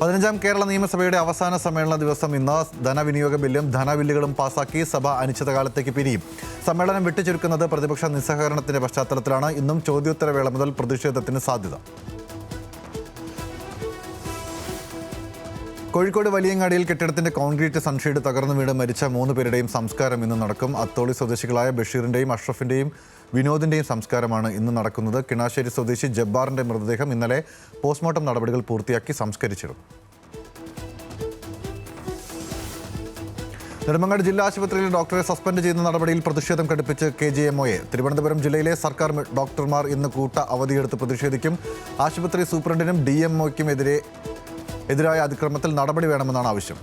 15ാം കേരള നിയമസഭയുടെ അവസാന സമ്മേളന ദിവസം ഇന്ന് ധനവിനിയോഗ ബില്ലും ധനബില്ലുകളും പാസാക്കി സഭ അനിശ്ചിതകാലത്തേക്ക് പിരിയും. സമ്മേളനം വെട്ടിച്ചുരുക്കുന്നത് പ്രതിപക്ഷ നിസ്സഹകരണത്തിന്റെ പശ്ചാത്തലത്തിലാണ്. ഇന്നും ചോദ്യോത്തരവേള മുതൽ പ്രതിഷേധത്തിന് സാധ്യത. കോഴിക്കോട് വലിയങ്ങാടിയിൽ കെട്ടിടത്തിന്റെ കോൺക്രീറ്റ് സൺഷെയ്ഡ് തകർന്നു വീണ് മരിച്ച 3 പേരുടെയും സംസ്കാരം ഇന്ന് നടക്കും. അത്തോളി സ്വദേശികളായ ബഷീറിന്റെയും അഷ്റഫിന്റെയും വിനോദിന്റെയും സംസ്കാരമാണ് ഇന്ന് നടക്കുന്നത്. കിണാശ്ശേരി സ്വദേശി ജബ്ബാറിന്റെ മൃതദേഹം ഇന്നലെ പോസ്റ്റ്മോർട്ടം നടപടികൾ പൂർത്തിയാക്കി സംസ്കരിച്ചിരുന്നു. നെടുമങ്ങാട് ജില്ലാ ആശുപത്രിയിൽ ഡോക്ടറെ സസ്പെൻഡ് ചെയ്യുന്ന നടപടിയിൽ പ്രതിഷേധം കടുപ്പിച്ച് KJMOA. തിരുവനന്തപുരം ജില്ലയിലെ സർക്കാർ ഡോക്ടർമാർ ഇന്ന് കൂട്ട അവധിയെടുത്ത് പ്രതിഷേധിക്കും. ആശുപത്രി സൂപ്രണ്ടിനും DMOയ്ക്കും എതിരായ അതിക്രമത്തിൽ നടപടി വേണമെന്നാണ് ആവശ്യം.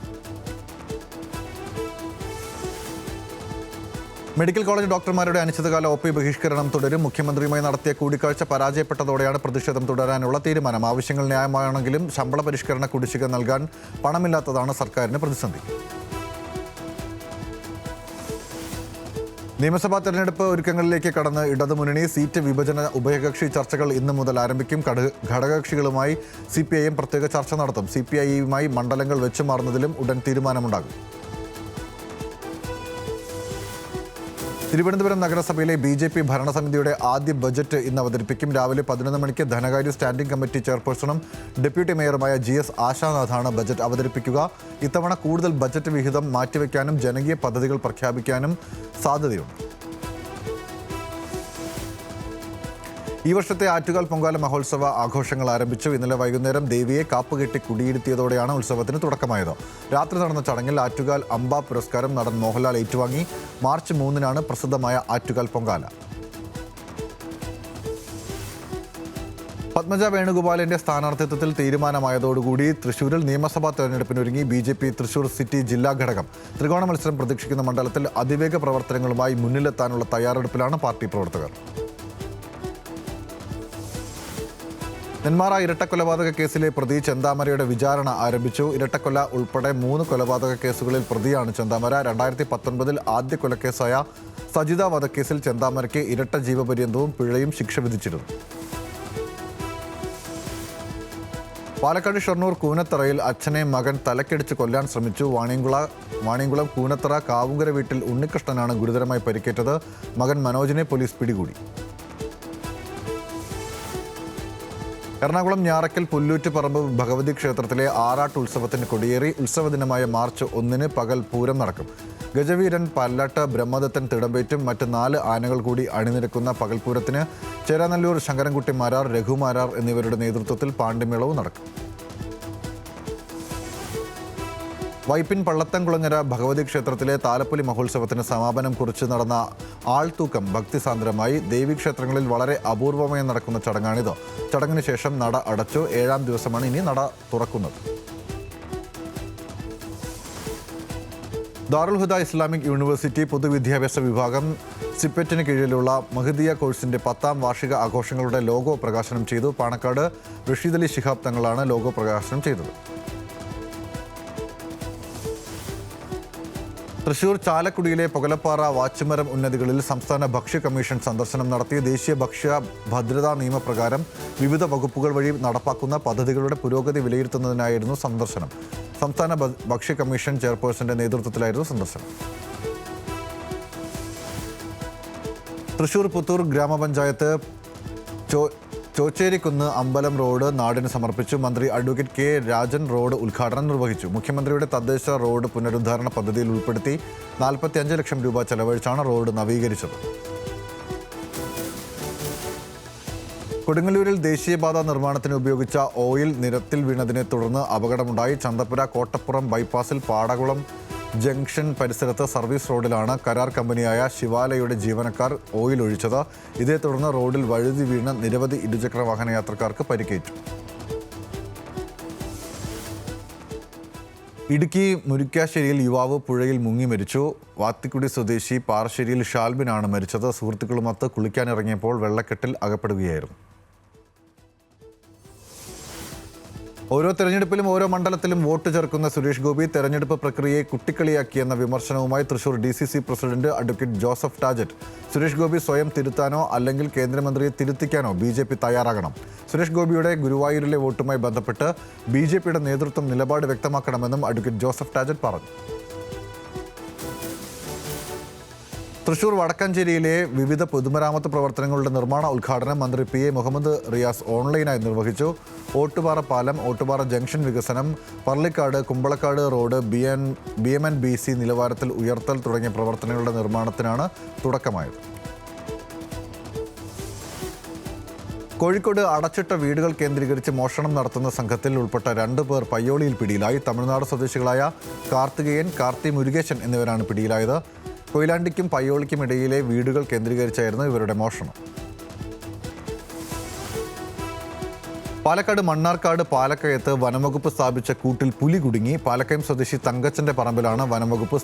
മെഡിക്കൽ കോളേജ് ഡോക്ടർമാരുടെ അനിശ്ചിതകാല OP ബഹിഷ്കരണം തുടരും. മുഖ്യമന്ത്രിയുമായി നടത്തിയ കൂടിക്കാഴ്ച പരാജയപ്പെട്ടതോടെയാണ് പ്രതിഷേധം തുടരാനുള്ള തീരുമാനം. ആവശ്യങ്ങൾ ന്യായമാണെങ്കിലും ശമ്പള പരിഷ്കരണ കുടിശ്ശിക നൽകാൻ പണമില്ലാത്തതാണ് സർക്കാരിന് പ്രതിസന്ധി. നിയമസഭാ തെരഞ്ഞെടുപ്പ് ഒരുക്കങ്ങളിലേക്ക് കടന്ന് ഇടതുമുന്നണി. സീറ്റ് വിഭജന ഉഭയകക്ഷി ചർച്ചകൾ ഇന്നു മുതൽ ആരംഭിക്കും. ഘടകകക്ഷികളുമായി CPIM പ്രത്യേക ചർച്ച നടത്തും. CPIയുമായി മണ്ഡലങ്ങൾ വെച്ചുമാറുന്നതിലും ഉടൻ തീരുമാനമുണ്ടാകും. തിരുവനന്തപുരം നഗരസഭയിലെ BJP ഭരണസമിതിയുടെ ആദ്യ ബജറ്റ് ഇന്ന് അവതരിപ്പിക്കും. രാവിലെ 11 മണിക്ക് ധനകാര്യ സ്റ്റാൻഡിംഗ് കമ്മിറ്റി ചെയർപേഴ്സണും ഡെപ്യൂട്ടി മേയറുമായ GS ആശാനാഥാണ് ബജറ്റ് അവതരിപ്പിക്കുക. ഇത്തവണ കൂടുതൽ ബജറ്റ് വിഹിതം മാറ്റിവെക്കാനും ജനകീയ പദ്ധതികൾ പ്രഖ്യാപിക്കാനും സാധ്യതയുണ്ട്. ഈ വർഷത്തെ ആറ്റുകാൽ പൊങ്കാല മഹോത്സവ ആഘോഷങ്ങൾ ആരംഭിച്ചു. ഇന്നലെ വൈകുന്നേരം ദേവിയെ കാപ്പുകെട്ടി കുടിയിരുത്തിയതോടെയാണ് ഉത്സവത്തിന് തുടക്കമായത്. രാത്രി നടന്ന ചടങ്ങിൽ ആറ്റുകാൽ അംബ പുരസ്കാരം നടൻ മോഹൻലാൽ ഏറ്റുവാങ്ങി. മാർച്ച് 3-നാണ് പ്രസിദ്ധമായ ആറ്റുകാൽ പൊങ്കാല. പത്മജ വേണുഗോപാലിന്റെ സ്ഥാനാർത്ഥിത്വത്തിൽ തീരുമാനമായതോടുകൂടി തൃശൂരിൽ നിയമസഭാ തെരഞ്ഞെടുപ്പിനൊരുങ്ങി BJP തൃശൂർ സിറ്റി ജില്ലാ ഘടകം. ത്രികോണ മത്സരം പ്രതീക്ഷിക്കുന്ന മണ്ഡലത്തിൽ അതിവേഗ പ്രവർത്തനങ്ങളുമായി മുന്നിലെത്താനുള്ള തയ്യാറെടുപ്പിലാണ് പാർട്ടി പ്രവർത്തകർ. നെന്മാറ ഇരട്ടക്കൊലപാതക കേസിലെ പ്രതി ചെന്താമരയുടെ വിചാരണ ആരംഭിച്ചു. ഇരട്ടക്കൊല ഉൾപ്പെടെ 3 കൊലപാതക കേസുകളിൽ പ്രതിയാണ് ചെന്താമര. 2019 ആദ്യ കൊലക്കേസായ സജിത വധക്കേസിൽ ചെന്താമരയ്ക്ക് ഇരട്ട ജീവപര്യന്തവും പിഴയും ശിക്ഷ വിധിച്ചിരുന്നു. പാലക്കാട് ഷൊർണൂർ കൂനത്തറയിൽ അച്ഛനെ മകൻ തലക്കടിച്ച് കൊല്ലാൻ ശ്രമിച്ചു. വാണിയംകുളം കൂനത്തറ കാവുങ്കര വീട്ടിൽ ഉണ്ണികൃഷ്ണനാണ് ഗുരുതരമായി പരിക്കേറ്റത്. മകൻ മനോജിനെ പോലീസ് പിടികൂടി. എറണാകുളം ഞാറക്കൽ പുല്ലൂറ്റുപറമ്പ് ഭഗവതി ക്ഷേത്രത്തിലെ ആറാട്ട് ഉത്സവത്തിന് കൊടിയേറി. ഉത്സവ ദിനമായ മാർച്ച് 1-ന് പകൽ പൂരം നടക്കും. ഗജവീരൻ, പല്ലട്ട്, ബ്രഹ്മദത്തൻ, തിടമ്പേറ്റും മറ്റ് 4 ആനകൾ കൂടി അണിനിരക്കുന്ന പകൽപൂരത്തിന് ചേരാനല്ലൂർ ശങ്കരൻകുട്ടി മാരാർ, രഘുമാരാർ എന്നിവരുടെ നേതൃത്വത്തിൽ പാണ്ടിമേളവും നടക്കും. വൈപ്പിൻ പള്ളത്തംകുളങ്ങര ഭഗവതി ക്ഷേത്രത്തിലെ താലപ്പൊലി മഹോത്സവത്തിന് സമാപനം കുറിച്ച് നടന്ന ആൾത്തൂക്കം ഭക്തിസാന്ദ്രമായി. ദേവീക്ഷേത്രങ്ങളിൽ വളരെ അപൂർവമായി നടക്കുന്ന ചടങ്ങാണിത്. ചടങ്ങിന് ശേഷം നട അടച്ചു. 7ാം ദിവസമാണ് ഇനി നട തുറക്കുന്നത്. ദാറുൽ ഹുദ ഇസ്ലാമിക് യൂണിവേഴ്സിറ്റി പൊതുവിദ്യാഭ്യാസ വിഭാഗം സിപ്പറ്റിന് കീഴിലുള്ള മഹദിയ കോഴ്സിന്റെ 10ാം വാർഷിക ആഘോഷങ്ങളുടെ ലോഗോ പ്രകാശനം ചെയ്തു. പാണക്കാട് റഷീദ് അലി ശിഹാബ് തങ്ങളാണ് ലോഗോ പ്രകാശനം ചെയ്തത്. തൃശൂർ ചാലക്കുടിയിലെ പൊകലപ്പാറ വാച്ചുമരം ഉന്നതികളിൽ സംസ്ഥാന ഭക്ഷ്യ കമ്മീഷൻ സന്ദർശനം നടത്തി. ദേശീയ ഭക്ഷ്യ ഭദ്രതാ നിയമപ്രകാരം വിവിധ വകുപ്പുകൾ വഴി നടപ്പാക്കുന്ന പദ്ധതികളുടെ പുരോഗതി വിലയിരുത്തുന്നതിനായിരുന്നു സന്ദർശനം. സംസ്ഥാന ഭക്ഷ്യ കമ്മീഷൻ ചെയർപേഴ്സന്റെ നേതൃത്വത്തിലായിരുന്നു സന്ദർശനം. തൃശൂർ പുത്തൂർ ഗ്രാമപഞ്ചായത്ത് ചോച്ചേരിക്കുന്ന് അമ്പലം റോഡ് നാടിന് സമർപ്പിച്ചു. മന്ത്രി അഡ്വക്കേറ്റ് K. രാജൻ റോഡ് ഉദ്ഘാടനം നിർവഹിച്ചു. മുഖ്യമന്ത്രിയുടെ തദ്ദേശ റോഡ് പുനരുദ്ധാരണ പദ്ധതിയിൽ ഉൾപ്പെടുത്തി 45 ലക്ഷം രൂപ ചെലവഴിച്ചാണ് റോഡ് നവീകരിച്ചത്. കൊടുങ്ങല്ലൂരിൽ ദേശീയപാത നിർമ്മാണത്തിന് ഉപയോഗിച്ച ഓയിൽ നിരത്തിൽ വീണതിനെ തുടർന്ന് അപകടമുണ്ടായി. ചന്തപ്പുര കോട്ടപ്പുറം ബൈപ്പാസിൽ പാടകുളം ജംഗ്ഷൻ പരിസരത്ത് സർവീസ് റോഡിലാണ് കരാർ കമ്പനിയായ ശിവാലയുടെ ജീവനക്കാർ ഓയിൽ ഒഴിച്ചത്. ഇതേ തുടർന്ന് റോഡിൽ വഴുതി വീണ് നിരവധി ഇരുചക്ര വാഹന യാത്രക്കാർക്ക് പരിക്കേറ്റു. ഇടുക്കി മുരിക്കാശ്ശേരിയിൽ യുവാവ് പുഴയിൽ മുങ്ങി മരിച്ചു. വാത്തിക്കുടി സ്വദേശി പാറശ്ശേരിയിൽ ഷാൽബിനാണ് മരിച്ചത്. സുഹൃത്തുക്കളുമൊത്ത് കുളിക്കാനിറങ്ങിയപ്പോൾ വെള്ളക്കെട്ടിൽ അകപ്പെടുകയായിരുന്നു. ഓരോ തെരഞ്ഞെടുപ്പിലും ഓരോ മണ്ഡലത്തിലും വോട്ട് ചേർക്കുന്ന സുരേഷ് ഗോപി തെരഞ്ഞെടുപ്പ് പ്രക്രിയയെ കുട്ടിക്കളിയാക്കിയെന്ന വിമർശനവുമായി Thrissur DCC president advocate Joseph Tajet. Suresh Gopi സ്വയം തിരുത്താനോ അല്ലെങ്കിൽ കേന്ദ്രമന്ത്രിയെ തിരുത്തിക്കാനോ BJP തയ്യാറാകണം. സുരേഷ് ഗോപിയുടെ ഗുരുവായൂരിലെ വോട്ടുമായി ബന്ധപ്പെട്ട് BJPയുടെ നേതൃത്വം നിലപാട് വ്യക്തമാക്കണമെന്നും അഡ്വക്കേറ്റ് ജോസഫ് ടാജറ്റ് പറഞ്ഞു. തൃശൂർ വടക്കഞ്ചേരിയിലെ വിവിധ പൊതുമരാമത്ത് പ്രവർത്തനങ്ങളുടെ നിർമ്മാണ ഉദ്ഘാടനം മന്ത്രി PA മുഹമ്മദ് റിയാസ് ഓൺലൈനായി നിർവഹിച്ചു. ഓട്ടുപാറ പാലം, ഓട്ടുപാറ ജംഗ്ഷൻ വികസനം, പർളിക്കാട് കുമ്പളക്കാട് റോഡ് BMNBC നിലവാരത്തിൽ ഉയർത്തൽ തുടങ്ങിയ പ്രവർത്തനങ്ങളുടെ നിർമ്മാണത്തിനാണ് തുടക്കമായത്. കോഴിക്കോട് അടച്ചിട്ട വീടുകൾ കേന്ദ്രീകരിച്ച് മോഷണം നടത്തുന്ന സംഘത്തിൽ ഉൾപ്പെട്ട 2 പേർ പയ്യോളിയിൽ പിടിയിലായി. തമിഴ്നാട് സ്വദേശികളായ കാർത്തികേയൻ, കാർത്തി മുരുകേശൻ എന്നിവരാണ് പിടിയിലായത്. കൊയിലാണ്ടിക്കും പയ്യോളിക്കും ഇടയിലെ വീടുകൾ കേന്ദ്രീകരിച്ചായിരുന്നു ഇവരുടെ മോഷണം. പാലക്കാട് മണ്ണാർക്കാട് പാലക്കയത്ത് വനംവകുപ്പ് സ്ഥാപിച്ച കൂട്ടിൽ പുലി കുടുങ്ങി. പാലക്കയം സ്വദേശി തങ്കച്ചന്റെ പറമ്പിലാണ് വനംവകുപ്പ്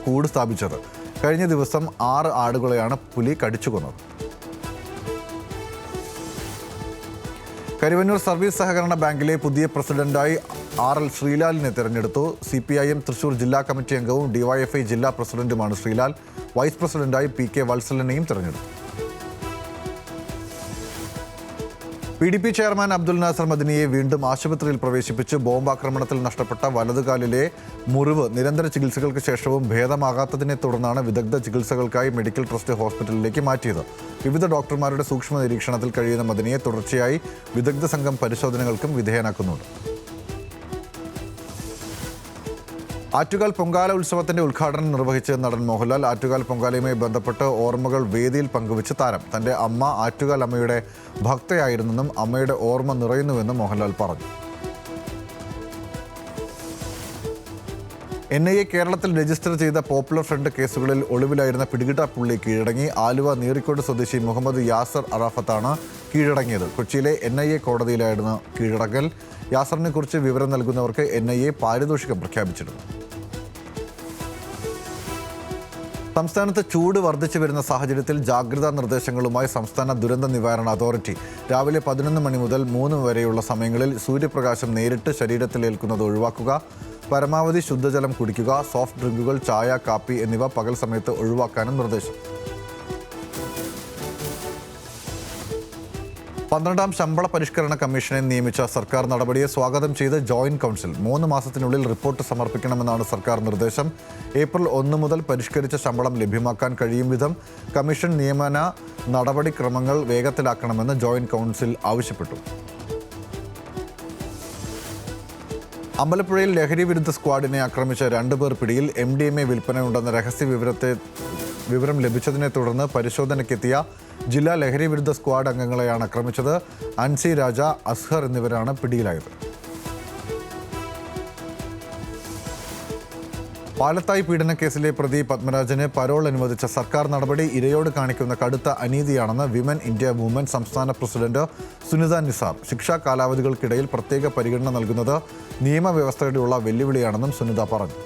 കൂട് സ്ഥാപിച്ചത്. കഴിഞ്ഞ ദിവസം 6 ആടുകളെയാണ് പുലി കടിച്ചു കൊന്നത്. കരുവന്നൂർ സർവീസ് സഹകരണ ബാങ്കിലെ പുതിയ പ്രസിഡന്റായി RL ശ്രീലാലിനെ തെരഞ്ഞെടുത്തു. CPIM തൃശൂർ ജില്ലാ കമ്മിറ്റി അംഗവും DYFI ജില്ലാ പ്രസിഡന്റുമാണ് ശ്രീലാൽ. വൈസ് പ്രസിഡന്റായി PK വത്സലനെയും തെരഞ്ഞെടുത്തു. PDP ചെയർമാൻ അബ്ദുൽ നാസർ മദനിയെ വീണ്ടും ആശുപത്രിയിൽ പ്രവേശിപ്പിച്ചു. ബോംബാക്രമണത്തിൽ നഷ്ടപ്പെട്ട വലതുകാലിലെ മുറിവ് നിരന്തര ചികിത്സകൾക്ക് ശേഷവും ഭേദമാകാത്തതിനെ തുടർന്നാണ് വിദഗ്ധ ചികിത്സകൾക്കായി മെഡിക്കൽ ട്രസ്റ്റ് ഹോസ്പിറ്റലിലേക്ക് മാറ്റിയത്. വിവിധ ഡോക്ടർമാരുടെ സൂക്ഷ്മ നിരീക്ഷണത്തിൽ കഴിയുന്ന മദനിയെ തുടർച്ചയായി വിദഗ്ധ സംഘം പരിശോധനകൾക്കും വിധേയനാക്കുന്നുണ്ട്. ആറ്റുകാൽ പൊങ്കാല ഉത്സവത്തിന്റെ ഉദ്ഘാടനം നിർവഹിച്ച് നടൻ മോഹൻലാൽ. ആറ്റുകാൽ പൊങ്കാലയുമായി ബന്ധപ്പെട്ട് ഓർമ്മകൾ വേദിയിൽ പങ്കുവച്ച് താരം. തന്റെ അമ്മ ആറ്റുകാൽ അമ്മയുടെ ഭക്തയായിരുന്നെന്നും അമ്മയുടെ ഓർമ്മ നിറയുന്നുവെന്നും മോഹൻലാൽ പറഞ്ഞു. NIA കേരളത്തിൽ രജിസ്റ്റർ ചെയ്ത പോപ്പുലർ ഫ്രണ്ട് കേസുകളിൽ ഒളിവിലായിരുന്ന പിടികിട്ടാപ്പുള്ളി കീഴടങ്ങി. ആലുവ നീറിക്കോട് സ്വദേശി മുഹമ്മദ് യാസർ അറാഫത്താണ് കീഴടങ്ങിയത്. കൊച്ചിയിലെ NIA കോടതിയിലായിരുന്നു കീഴടങ്ങൽ. യാസറിനെ കുറിച്ച് വിവരം നൽകുന്നവർക്ക് NIA പാരിതോഷികം പ്രഖ്യാപിച്ചിരുന്നു. സംസ്ഥാനത്ത് ചൂട് വർദ്ധിച്ചു വരുന്ന സാഹചര്യത്തിൽ ജാഗ്രതാ നിർദ്ദേശങ്ങളുമായി സംസ്ഥാന ദുരന്ത നിവാരണ അതോറിറ്റി. രാവിലെ 11 മണി മുതൽ 3 വരെയുള്ള സമയങ്ങളിൽ സൂര്യപ്രകാശം നേരിട്ട് ശരീരത്തിലേൽക്കുന്നത് ഒഴിവാക്കുക. പരമാവധി ശുദ്ധജലം കുടിക്കുക. സോഫ്റ്റ് ഡ്രിങ്കുകൾ, ചായ, കാപ്പി എന്നിവ പകൽ സമയത്ത് ഒഴിവാക്കാനും നിർദ്ദേശം. 12ാം ശമ്പള പരിഷ്കരണ കമ്മീഷനെ നിയമിച്ച സർക്കാർ നടപടിയെ സ്വാഗതം ചെയ്ത് ജോയിന്റ് കൗൺസിൽ. 3 മാസത്തിനുള്ളിൽ റിപ്പോർട്ട് സമർപ്പിക്കണമെന്നാണ് സർക്കാർ നിർദ്ദേശം. ഏപ്രിൽ 1 മുതൽ പരിഷ്കരിച്ച ശമ്പളം ലഭ്യമാക്കാൻ കഴിയും വിധം കമ്മീഷൻ നിയമന നടപടിക്രമങ്ങൾ വേഗത്തിലാക്കണമെന്ന് ജോയിന്റ് കൗൺസിൽ ആവശ്യപ്പെട്ടു. അമ്പലപ്പുഴയിൽ ലഹരി വിരുദ്ധ സ്ക്വാഡിനെ ആക്രമിച്ച 2 പേർ പിടിയിൽ. MDMA വിൽപ്പനയുണ്ടെന്ന രഹസ്യ വിവരം ലഭിച്ചതിനെ തുടർന്ന് പരിശോധനയ്ക്കെത്തിയ ജില്ലാ ലഹരി വിരുദ്ധ സ്ക്വാഡ് അംഗങ്ങളെയാണ് ആക്രമിച്ചത്. അൻസി രാജ, അസ്ഹർ എന്നിവരാണ് പിടിയിലായത്. പാലത്തായി പീഡനക്കേസിലെ പ്രതി പത്മരാജന് പരോൾ അനുവദിച്ച സർക്കാർ നടപടി ഇരയോട് കാണിക്കുന്ന കടുത്ത അനീതിയാണെന്ന് വിമൻ ഇന്ത്യ മൂവ്മെന്റ് സംസ്ഥാന പ്രസിഡന്റ് സുനിത നിസാർ. ശിക്ഷാ കാലാവധികൾക്കിടയിൽ പ്രത്യേക പരിഗണന നൽകുന്നത് നിയമവ്യവസ്ഥയോടുള്ള വെല്ലുവിളിയാണെന്നും സുനിത പറഞ്ഞു.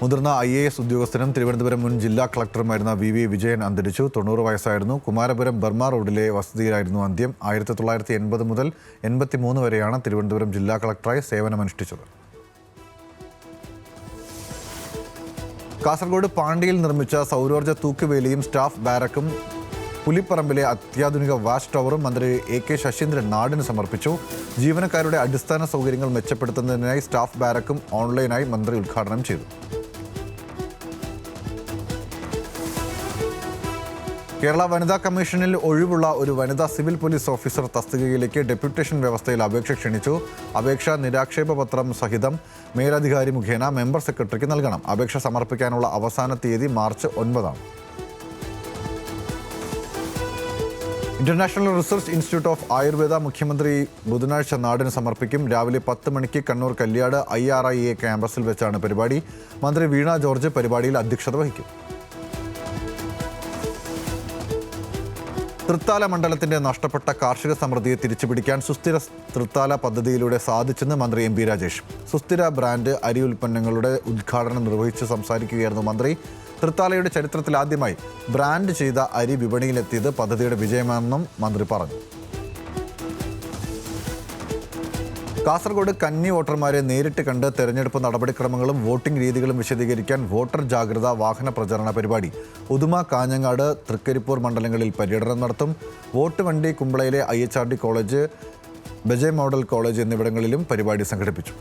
മുതിർന്ന IAS ഉദ്യോഗസ്ഥനും തിരുവനന്തപുരം മുൻ ജില്ലാ കളക്ടറുമായിരുന്ന VV വിജയൻ അന്തരിച്ചു. 90 വയസ്സായിരുന്നു. കുമാരപുരം ബർമ റോഡിലെ വസതിയിലായിരുന്നു അന്ത്യം. 1980 മുതൽ 83 വരെയാണ് തിരുവനന്തപുരം ജില്ലാ കളക്ടറായി സേവനമനുഷ്ഠിച്ചത്. കാസർഗോഡ് പാണ്ടിയിൽ നിർമ്മിച്ച സൗരോർജ്ജ തൂക്കുവേലിയും സ്റ്റാഫ് ബാരക്കും പുലിപ്പറമ്പിലെ അത്യാധുനിക വാച്ച് ടവറും മന്ത്രി AK ശശീന്ദ്രൻ നാടിന് സമർപ്പിച്ചു. ജീവനക്കാരുടെ അടിസ്ഥാന സൗകര്യങ്ങൾ മെച്ചപ്പെടുത്തുന്നതിനായി സ്റ്റാഫ് ബാരക്കും ഓൺലൈനായി മന്ത്രി ഉദ്ഘാടനം ചെയ്തു. കേരള വനിതാ കമ്മീഷനിൽ ഒഴിവുള്ള ഒരു വനിതാ സിവിൽ പോലീസ് ഓഫീസർ തസ്തികയിലേക്ക് ഡെപ്യൂട്ടേഷൻ വ്യവസ്ഥയിൽ അപേക്ഷ ക്ഷണിച്ചു. അപേക്ഷ നിരാക്ഷേപ പത്രം സഹിതം മേലധികാരി മുഖേന മെമ്പർ സെക്രട്ടറിക്ക് നൽകണം. അപേക്ഷ സമർപ്പിക്കാനുള്ള അവസാന തീയതി March 9. International research institute of Ayurveda മുഖ്യമന്ത്രി ബുധനാഴ്ച നാടിന് സമർപ്പിക്കും. രാവിലെ 10 മണിക്ക് കണ്ണൂർ കല്യാട് IRIA ക്യാമ്പസിൽ വെച്ചാണ് പരിപാടി. മന്ത്രി വീണ ജോർജ് പരിപാടിയിൽ അധ്യക്ഷത വഹിക്കും. തൃത്താല മണ്ഡലത്തിന്റെ നഷ്ടപ്പെട്ട കാർഷിക സമൃദ്ധിയെ തിരിച്ചുപിടിക്കാൻ സുസ്ഥിര തൃത്താല പദ്ധതിയിലൂടെ സാധിച്ചെന്ന് മന്ത്രി MB രാജേഷ്. സുസ്ഥിര ബ്രാൻഡ് അരി ഉൽപ്പന്നങ്ങളുടെ ഉദ്ഘാടനം നിർവഹിച്ച് സംസാരിക്കുകയായിരുന്നു മന്ത്രി. തൃത്താലയുടെ ചരിത്രത്തിൽ ആദ്യമായി ബ്രാൻഡ് ചെയ്ത അരി വിപണിയിലെത്തിയത് പദ്ധതിയുടെ വിജയമാണെന്നും മന്ത്രി പറഞ്ഞു. കാസർഗോഡ് കന്നി വോട്ടർമാരെ നേരിട്ട് കണ്ട് തെരഞ്ഞെടുപ്പ് നടപടിക്രമങ്ങളും വോട്ടിംഗ് രീതികളും വിശദീകരിക്കാൻ വോട്ടർ ജാഗ്രത വാഹന പ്രചരണ പരിപാടി ഉദുമ, കാഞ്ഞങ്ങാട്, തൃക്കരിപ്പൂർ മണ്ഡലങ്ങളിൽ പര്യടനം നടത്തും. വോട്ട് വണ്ടി കുമ്പളയിലെ IHRD കോളേജ്, ബജയ് മോഡൽ കോളേജ് എന്നിവിടങ്ങളിലും പരിപാടി സംഘടിപ്പിച്ചു.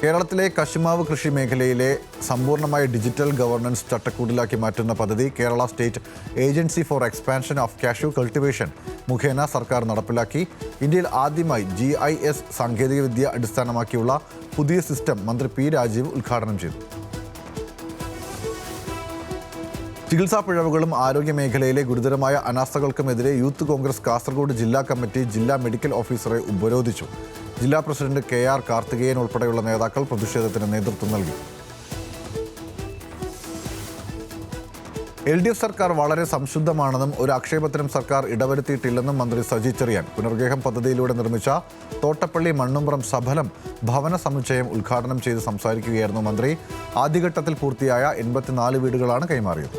കേരളത്തിലെ കശുമാവ് കൃഷി മേഖലയിലെ സമ്പൂർണ്ണമായ ഡിജിറ്റൽ ഗവർണൻസ് ചട്ടക്കൂടിലാക്കി മാറ്റുന്ന പദ്ധതി Kerala state agency four expansion of cashew cultivation മുഖേന സർക്കാർ നടപ്പിലാക്കി. ഇന്ത്യയിൽ ആദ്യമായി GIS സാങ്കേതികവിദ്യ അടിസ്ഥാനമാക്കിയുള്ള പുതിയ സിസ്റ്റം മന്ത്രി P. രാജീവ് ഉദ്ഘാടനം ചെയ്തു. ചികിത്സാ പിഴവുകളും ആരോഗ്യ മേഖലയിലെ ഗുരുതരമായ അനാസ്ഥകൾക്കുമെതിരെ യൂത്ത് കോൺഗ്രസ് കാസർഗോഡ് ജില്ലാ കമ്മിറ്റി ജില്ലാ മെഡിക്കൽ ഓഫീസറെ ഉപരോധിച്ചു. ജില്ലാ പ്രസിഡന്റ് KR കാർത്തികേയൻ ഉൾപ്പെടെയുള്ള നേതാക്കൾ പ്രതിഷേധത്തിന് നേതൃത്വം നൽകി. LDF സർക്കാർ വളരെ സംശുദ്ധമാണെന്നും ഒരു ആക്ഷേപത്തിനും സർക്കാർ ഇടവരുത്തിയിട്ടില്ലെന്നും മന്ത്രി സജി ചെറിയാൻ പുനർഗേഹം പദ്ധതിയിലൂടെ നിർമ്മിച്ച തോട്ടപ്പള്ളി മണ്ണുംപുറം സഫലം ഭവന സമുച്ചയം ഉദ്ഘാടനം ചെയ്ത് സംസാരിക്കുകയായിരുന്നു മന്ത്രി. ആദ്യഘട്ടത്തിൽ പൂർത്തിയായ 84 വീടുകളാണ് കൈമാറിയത്.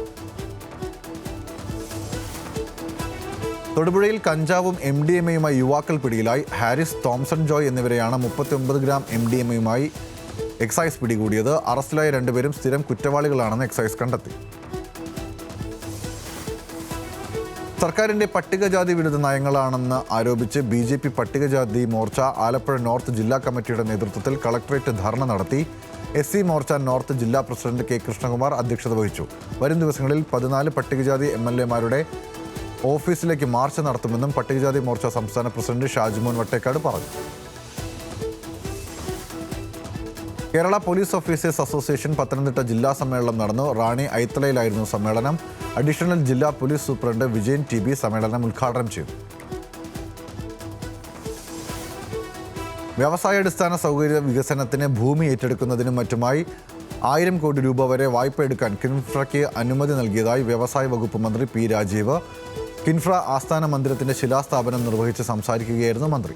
തൊടുപുഴയിൽ കഞ്ചാവും MDMAയുമായി യുവാക്കൾ പിടിയിലായി. ഹാരിസ്, തോംസൺ ജോയ് എന്നിവരെയാണ് 39 ഗ്രാം MDMAയുമായി എക്സൈസ് പിടികൂടിയത്. അറസ്റ്റിലായ രണ്ടുപേരും സ്ഥിരം കുറ്റവാളികളാണെന്ന് എക്സൈസ് കണ്ടെത്തി. സർക്കാരിൻ്റെ പട്ടികജാതി വിരുദ്ധ നയങ്ങളാണെന്ന് ആരോപിച്ച് BJP പട്ടികജാതി മോർച്ച ആലപ്പുഴ നോർത്ത് ജില്ലാ കമ്മിറ്റിയുടെ നേതൃത്വത്തിൽ കളക്ടറേറ്റ് ധർണ നടത്തി. SC മോർച്ച നോർത്ത് ജില്ലാ പ്രസിഡന്റ് K. കൃഷ്ണകുമാർ അധ്യക്ഷത വഹിച്ചു. വരും ദിവസങ്ങളിൽ 14 പട്ടികജാതി MLAമാരുടെ ഓഫീസിലേക്ക് മാർച്ച് നടത്തുമെന്നും പട്ടികജാതി മോർച്ച സംസ്ഥാന പ്രസിഡന്റ് ഷാജിമോൻ വട്ടേക്കാട് പറഞ്ഞു. Kerala police officers association Pathanamthitta ജില്ലാ സമ്മേളനം നടന്നു. റാണി ഐത്തലയിലായിരുന്നു സമ്മേളനം. അഡീഷണൽ ജില്ലാ പോലീസ് സൂപ്രണ്ട് വിജയൻ TB സമ്മേളനം ഉദ്ഘാടനം ചെയ്തു. വ്യവസായാടിസ്ഥാന സൗകര്യ വികസനത്തിന് ഭൂമി ഏറ്റെടുക്കുന്നതിനും മറ്റുമായി 1000 കോടി രൂപ വരെ വായ്പ എടുക്കാൻ കിൻഫ്രയ്ക്ക് അനുമതി നൽകിയതായി വ്യവസായ വകുപ്പ് മന്ത്രി P. രാജീവ്. കിൻഫ്ര ആസ്ഥാന മന്ദിരത്തിന്റെ ശിലാസ്ഥാപനം നിർവഹിച്ച് സംസാരിക്കുകയായിരുന്നു മന്ത്രി.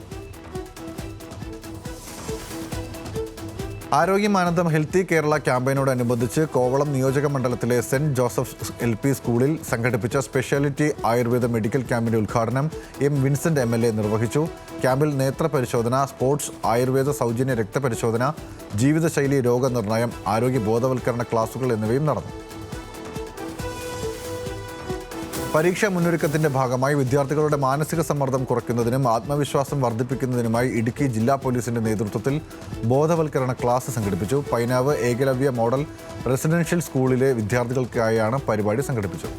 ആരോഗ്യമാനന്ദം ഹെൽത്തി കേരള ക്യാമ്പയിനോടനുബന്ധിച്ച് കോവളം നിയോജക മണ്ഡലത്തിലെ സെന്റ് ജോസഫ് LP സ്കൂളിൽ സംഘടിപ്പിച്ച സ്പെഷ്യാലിറ്റി ആയുർവേദ മെഡിക്കൽ ക്യാമ്പിന്റെ ഉദ്ഘാടനം M. വിൻസെന്റ് MLA നിർവഹിച്ചു. ക്യാമ്പിൽ നേത്ര പരിശോധന, സ്പോർട്സ്, ആയുർവേദ സൗജന്യ രക്തപരിശോധന, ജീവിതശൈലി രോഗനിർണയം, ആരോഗ്യ ബോധവൽക്കരണ ക്ലാസുകൾ എന്നിവയും നടന്നു. പരീക്ഷാ മുന്നൊരുക്കത്തിന്റെ ഭാഗമായി വിദ്യാർത്ഥികളുടെ മാനസിക സമ്മർദ്ദം കുറയ്ക്കുന്നതിനും ആത്മവിശ്വാസം വർദ്ധിപ്പിക്കുന്നതിനുമായി ഇടുക്കി ജില്ലാ പോലീസിന്റെ നേതൃത്വത്തിൽ ബോധവൽക്കരണ ക്ലാസ് സംഘടിപ്പിച്ചു. പൈനാവ് ഏകലവ്യ മോഡൽ റെസിഡൻഷ്യൽ സ്കൂളിലെ വിദ്യാർത്ഥികൾക്കായാണ് പരിപാടി സംഘടിപ്പിച്ചത്.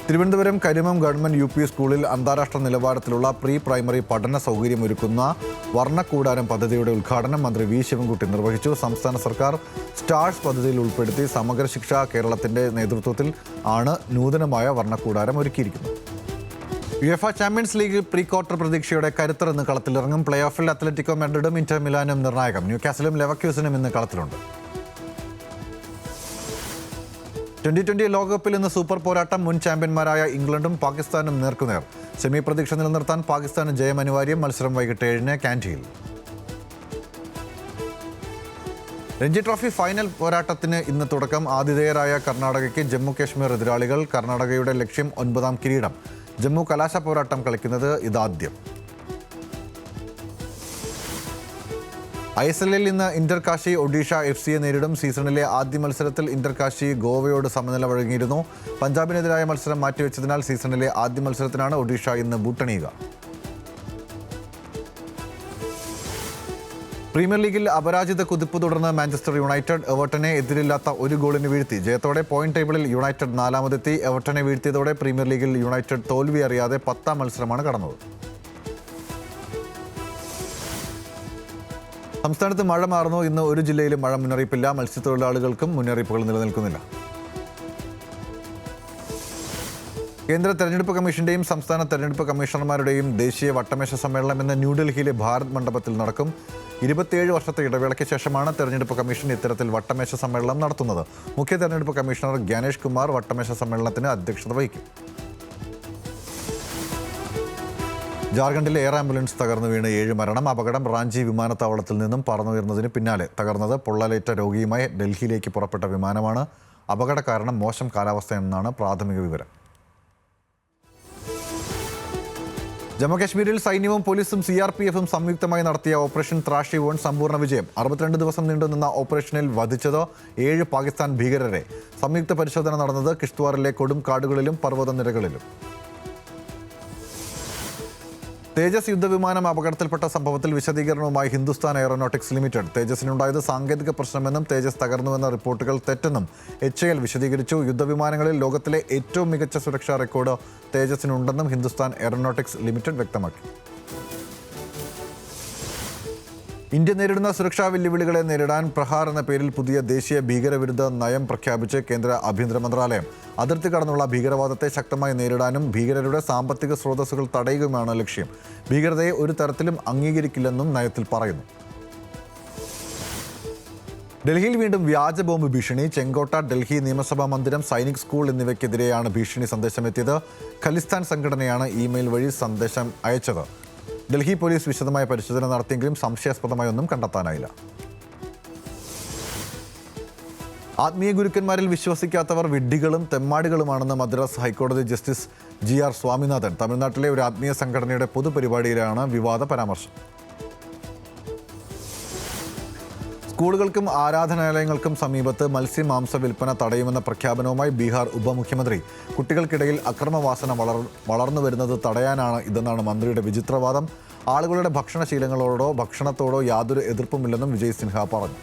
തിരുവനന്തപുരം കരിമം ഗവൺമെന്റ് UP സ്കൂളിൽ അന്താരാഷ്ട്ര നിലവാരത്തിലുള്ള പ്രീ പ്രൈമറി പഠന സൗകര്യമൊരുക്കുന്ന വർണ്ണക്കൂടാരം പദ്ധതിയുടെ ഉദ്ഘാടനം മന്ത്രി V. ശിവൻകുട്ടി നിർവഹിച്ചു. സംസ്ഥാന സർക്കാർ സ്റ്റാർസ് പദ്ധതിയിൽ ഉൾപ്പെടുത്തി സമഗ്ര ശിക്ഷ കേരളത്തിന്റെ നേതൃത്വത്തിൽ ആണ് നൂതനമായ വർണ്ണക്കൂടാരം ഒരുക്കിയിരിക്കുന്നത്. UEFA champions league pre quarter പ്രതീക്ഷയുടെ കരുത്തർ ഇന്ന് കളത്തിലിറങ്ങും. പ്ലേ ഓഫിൽ അത്ലറ്റിക്കോ മാഡ്രിഡും ഇന്റർ മിലാനും നിർണായകം. ന്യൂകാസിലും ലെവർക്യൂസനും ഇന്ന് കളത്തിലുണ്ട്. 2020 ലോകകപ്പിൽ ഇന്ന് സൂപ്പർ പോരാട്ടം. മുൻ ചാമ്പ്യന്മാരായ ഇംഗ്ലണ്ടും പാകിസ്ഥാനും നേർക്കുനേർ. സെമി പ്രതീക്ഷ നിലനിർത്താൻ പാകിസ്ഥാന് ജയം അനിവാര്യം. മത്സരം വൈകിട്ട് 7-ന് കാൻഡിയിൽ. രഞ്ജി ട്രോഫി ഫൈനൽ പോരാട്ടത്തിന് ഇന്ന് തുടക്കം. ആതിഥേയരായ കർണാടകയ്ക്ക് ജമ്മു കാശ്മീർ എതിരാളികൾ. കർണാടകയുടെ ലക്ഷ്യം 9ാം കിരീടം. ജമ്മു കലാശ പോരാട്ടം കളിക്കുന്നത് ഇതാദ്യം. ISLൽ ഇന്ന് ഇന്റർ കാശി ഒഡീഷ FCയെ നേരിടും. സീസണിലെ ആദ്യ മത്സരത്തിൽ ഇന്റർ കാശി ഗോവയോട് സമനില വഴങ്ങിയിരുന്നു. പഞ്ചാബിനെതിരായ മത്സരം മാറ്റിവെച്ചതിനാൽ സീസണിലെ ആദ്യ മത്സരത്തിനാണ് ഒഡീഷ ഇന്ന് ബൂട്ടണിയുക. പ്രീമിയർ ലീഗിൽ അപരാജിത കുതിപ്പ് തുടർന്ന് മാഞ്ചസ്റ്റർ യുണൈറ്റഡ് എവർട്ടനെ എതിരില്ലാത്ത 1 ഗോളിന് വീഴ്ത്തി. ജയത്തോടെ പോയിന്റ് ടേബിളിൽ യുണൈറ്റഡ് 4ാമതെത്തി. എവർട്ടനെ വീഴ്ത്തിയതോടെ പ്രീമിയർ ലീഗിൽ യുണൈറ്റഡ് തോൽവി അറിയാതെ 10ാം മത്സരമാണ് കടന്നത്. സംസ്ഥാനത്ത് മഴ മാറുന്നു. ഇന്ന് ഒരു ജില്ലയിലും മഴ മുന്നറിയിപ്പില്ല. മത്സ്യത്തൊഴിലാളികൾക്കും മുന്നറിയിപ്പുകൾ നിലനിൽക്കുന്നില്ല. കേന്ദ്ര തെരഞ്ഞെടുപ്പ് കമ്മീഷന്റെയും സംസ്ഥാന തെരഞ്ഞെടുപ്പ് കമ്മീഷണർമാരുടെയും ദേശീയ വട്ടമേശ സമ്മേളനം ഇന്ന് ന്യൂഡൽഹിയിലെ ഭാരത് മണ്ഡപത്തിൽ നടക്കും. 27 വർഷത്തെ ഇടവേളയ്ക്ക് ശേഷമാണ് തെരഞ്ഞെടുപ്പ് കമ്മീഷൻ ഇത്തരത്തിൽ വട്ടമേശ സമ്മേളനം നടത്തുന്നത്. മുഖ്യ തെരഞ്ഞെടുപ്പ് കമ്മീഷണർ ജ്ഞാനേഷ് കുമാർ വട്ടമേശ സമ്മേളനത്തിന് അധ്യക്ഷത വഹിക്കും. ജാർഖണ്ഡിലെ എയർ ആംബുലൻസ് തകർന്നു വീണ് 7 മരണം. അപകടം റാഞ്ചി വിമാനത്താവളത്തിൽ നിന്നും പറന്നുയർന്നതിന് പിന്നാലെ തകർന്നത് പൊള്ളലേറ്റ രോഗിയുമായി ഡൽഹിയിലേക്ക് പുറപ്പെട്ട വിമാനമാണ്. അപകട കാരണം മോശം കാലാവസ്ഥയെന്നാണ് പ്രാഥമിക വിവരം. ജമ്മുകശ്മീരിൽ സൈന്യവും പോലീസും CRPFും സംയുക്തമായി നടത്തിയ ഓപ്പറേഷൻ ത്രാഷി വൺ സമ്പൂർണ്ണ വിജയം. 62 ദിവസം നീണ്ടുനിന്ന ഓപ്പറേഷനിൽ വധിച്ചത് 7 പാകിസ്ഥാൻ ഭീകരരെ. സംയുക്ത പരിശോധന നടന്നത് കിഷ്ത്വാറിലെ കൊടും കാടുകളിലും പർവ്വതനിരകളിലും. തേജസ് യുദ്ധവിമാനം അപകടത്തിൽപ്പെട്ട സംഭവത്തിൽ വിശദീകരണവുമായി ഹിന്ദുസ്ഥാൻ എയറോനോട്ടിക്സ് ലിമിറ്റഡ്. തേജസിനുണ്ടായത് സാങ്കേതിക പ്രശ്നമെന്നും തേജസ് തകർന്നുവെന്ന റിപ്പോർട്ടുകൾ തെറ്റെന്നും HAL വിശദീകരിച്ചു. യുദ്ധവിമാനങ്ങളിൽ ലോകത്തിലെ ഏറ്റവും മികച്ച സുരക്ഷാ റെക്കോർഡ് തേജസിനുണ്ടെന്നും ഹിന്ദുസ്ഥാൻ എയറോനോട്ടിക്സ് ലിമിറ്റഡ് വ്യക്തമാക്കി. ഇന്ത്യ നേരിടുന്ന സുരക്ഷാ വെല്ലുവിളികളെ നേരിടാൻ പ്രഹാർ എന്ന പേരിൽ പുതിയ ദേശീയ ഭീകരവിരുദ്ധ നയം പ്രഖ്യാപിച്ച് കേന്ദ്ര ആഭ്യന്തര മന്ത്രാലയം. അതിർത്തി കടന്നുള്ള ഭീകരവാദത്തെ ശക്തമായി നേരിടാനും ഭീകരരുടെ സാമ്പത്തിക സ്രോതസ്സുകൾ തടയുകയുമാണ് ലക്ഷ്യം. ഭീകരതയെ ഒരു തരത്തിലും അംഗീകരിക്കില്ലെന്നും നയത്തിൽ പറയുന്നു. ഡൽഹിയിൽ വീണ്ടും വ്യാജ ബോംബ് ഭീഷണി. ചെങ്കോട്ട, ഡൽഹി നിയമസഭാ മന്ദിരം, സൈനിക് സ്കൂൾ എന്നിവയ്ക്കെതിരെയാണ് ഭീഷണി സന്ദേശമെത്തിയത്. ഖലിസ്ഥാൻ സംഘടനയാണ് ഇമെയിൽ വഴി സന്ദേശം അയച്ചത്. ഡൽഹി പോലീസ് വിശദമായ പരിശോധന നടത്തിയെങ്കിലും സംശയാസ്പദമായി ഒന്നും കണ്ടെത്താനായില്ല. ആത്മീയ ഗുരുക്കന്മാരിൽ വിശ്വസിക്കാത്തവർ വിഡ്ഢികളും തെമ്മാടികളുമാണെന്ന് മദ്രാസ് ഹൈക്കോടതി ജസ്റ്റിസ് GR സ്വാമിനാഥൻ. തമിഴ്നാട്ടിലെ ഒരു ആത്മീയ സംഘടനയുടെ പൊതുപരിപാടിയിലാണ് വിവാദ പരാമർശം. സ്കൂളുകൾക്കും ആരാധനാലയങ്ങൾക്കും സമീപത്ത് മത്സ്യമാംസ വിൽപ്പന തടയുമെന്ന പ്രഖ്യാപനവുമായി ബീഹാർ ഉപമുഖ്യമന്ത്രി. കുട്ടികൾക്കിടയിൽ അക്രമവാസന വളർന്നു വരുന്നത് തടയാനാണ് ഇതെന്നാണ് മന്ത്രിയുടെ വിചിത്രവാദം. ആളുകളുടെ ഭക്ഷണശീലങ്ങളോടോ ഭക്ഷണത്തോടോ യാതൊരു എതിർപ്പുമില്ലെന്നും വിജയ് സിൻഹ പറഞ്ഞു.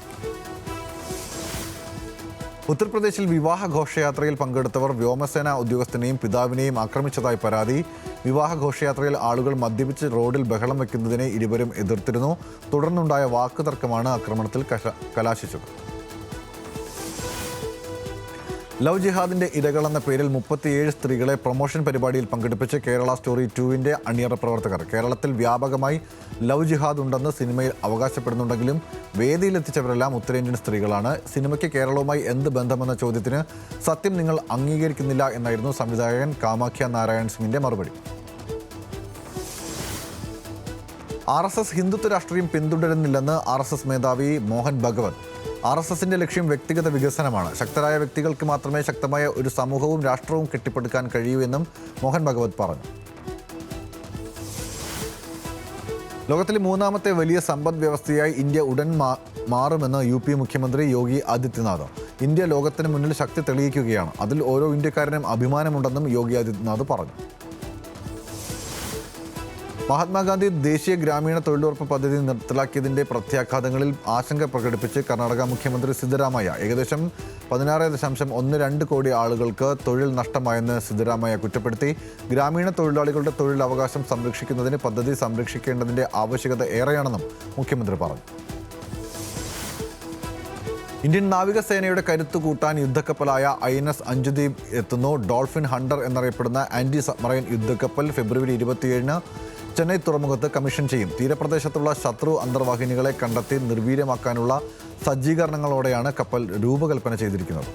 ഉത്തർപ്രദേശിൽ വിവാഹ ഘോഷയാത്രയിൽ പങ്കെടുത്തവർ വ്യോമസേന ഉദ്യോഗസ്ഥനെയും പിതാവിനെയും ആക്രമിച്ചതായി പരാതി. വിവാഹ ഘോഷയാത്രയിൽ ആളുകൾ മദ്യപിച്ച് റോഡിൽ ബഹളം വയ്ക്കുന്നതിനെ ഇരുവരും എതിർത്തിരുന്നു. തുടർന്നുണ്ടായ വാക്കുതർക്കമാണ് ആക്രമണത്തിൽ കലാശിച്ചത്. ലവ് ജിഹാദിന്റെ ഇരകളെന്ന പേരിൽ 37 സ്ത്രീകളെ പ്രൊമോഷൻ പരിപാടിയിൽ പങ്കെടുപ്പിച്ച് കേരള സ്റ്റോറി 2വിന്റെ അണിയറ പ്രവർത്തകർ. കേരളത്തിൽ വ്യാപകമായി ലവ് ജിഹാദ് ഉണ്ടെന്ന് സിനിമയിൽ അവകാശപ്പെടുന്നുണ്ടെങ്കിലും വേദിയിലെത്തിച്ചവരെല്ലാം ഉത്തരേന്ത്യൻ സ്ത്രീകളാണ്. സിനിമയ്ക്ക് കേരളവുമായി എന്ത് ബന്ധമെന്ന ചോദ്യത്തിന് സത്യം നിങ്ങൾ അംഗീകരിക്കുന്നില്ല എന്നായിരുന്നു സംവിധായകൻ കാമാഖ്യ നാരായൺ സിംഗിന്റെ മറുപടി. RSS ഹിന്ദുത്വ രാഷ്ട്രീയം പിന്തുടരുന്നില്ലെന്ന് RSS മേധാവി മോഹൻ ഭഗവത്. RSSന്റെ ലക്ഷ്യം വ്യക്തിഗത വികസനമാണ്. ശക്തരായ വ്യക്തികൾക്ക് മാത്രമേ ശക്തമായ ഒരു സമൂഹവും രാഷ്ട്രവും കെട്ടിപ്പടുക്കാൻ കഴിയൂ എന്നും മോഹൻ ഭഗവത് പറഞ്ഞു. ലോകത്തിലെ 3ാമത്തെ വലിയ സമ്പദ് വ്യവസ്ഥയായി ഇന്ത്യ ഉടൻ മാറുമെന്ന് UP മുഖ്യമന്ത്രി യോഗി ആദിത്യനാഥ്. ഇന്ത്യ ലോകത്തിന് മുന്നിൽ ശക്തി തെളിയിക്കുകയാണ്. അതിൽ ഓരോ ഇന്ത്യക്കാരനും അഭിമാനമുണ്ടെന്നും യോഗി ആദിത്യനാഥ് പറഞ്ഞു. മഹാത്മാഗാന്ധി ദേശീയ ഗ്രാമീണ തൊഴിലുറപ്പ് പദ്ധതി നിർത്തലാക്കിയതിൻ്റെ പ്രത്യാഘാതങ്ങളിൽ ആശങ്ക പ്രകടിപ്പിച്ച് കർണാടക മുഖ്യമന്ത്രി സിദ്ധരാമയ്യ. ഏകദേശം 16.12 കോടി ആളുകൾക്ക് തൊഴിൽ നഷ്ടമായെന്ന് സിദ്ധരാമയ്യ കുറ്റപ്പെടുത്തി. ഗ്രാമീണ തൊഴിലാളികളുടെ തൊഴിലവകാശം സംരക്ഷിക്കുന്നതിന് പദ്ധതി സംരക്ഷിക്കേണ്ടതിൻ്റെ ആവശ്യകത ഏറെയാണെന്നും മുഖ്യമന്ത്രി പറഞ്ഞു. ഇന്ത്യൻ നാവികസേനയുടെ കരുത്തു കൂട്ടാൻ യുദ്ധക്കപ്പലായ INS അഞ്ജുദീപ് എത്തുന്നു. ഡോൾഫിൻ ഹണ്ടർ എന്നറിയപ്പെടുന്ന ആന്റി സബ്മറൈൻ യുദ്ധക്കപ്പൽ ഫെബ്രുവരി 27-ന് ചെന്നൈ തുറമുഖത്ത് കമ്മീഷൻ ചെയ്യും. തീരപ്രദേശത്തുള്ള ശത്രു അന്തർവാഹിനികളെ കണ്ടെത്തി നിർവീര്യമാക്കാനുള്ള സജ്ജീകരണങ്ങളോടെയാണ് കപ്പൽ രൂപകൽപ്പന ചെയ്തിരിക്കുന്നത്.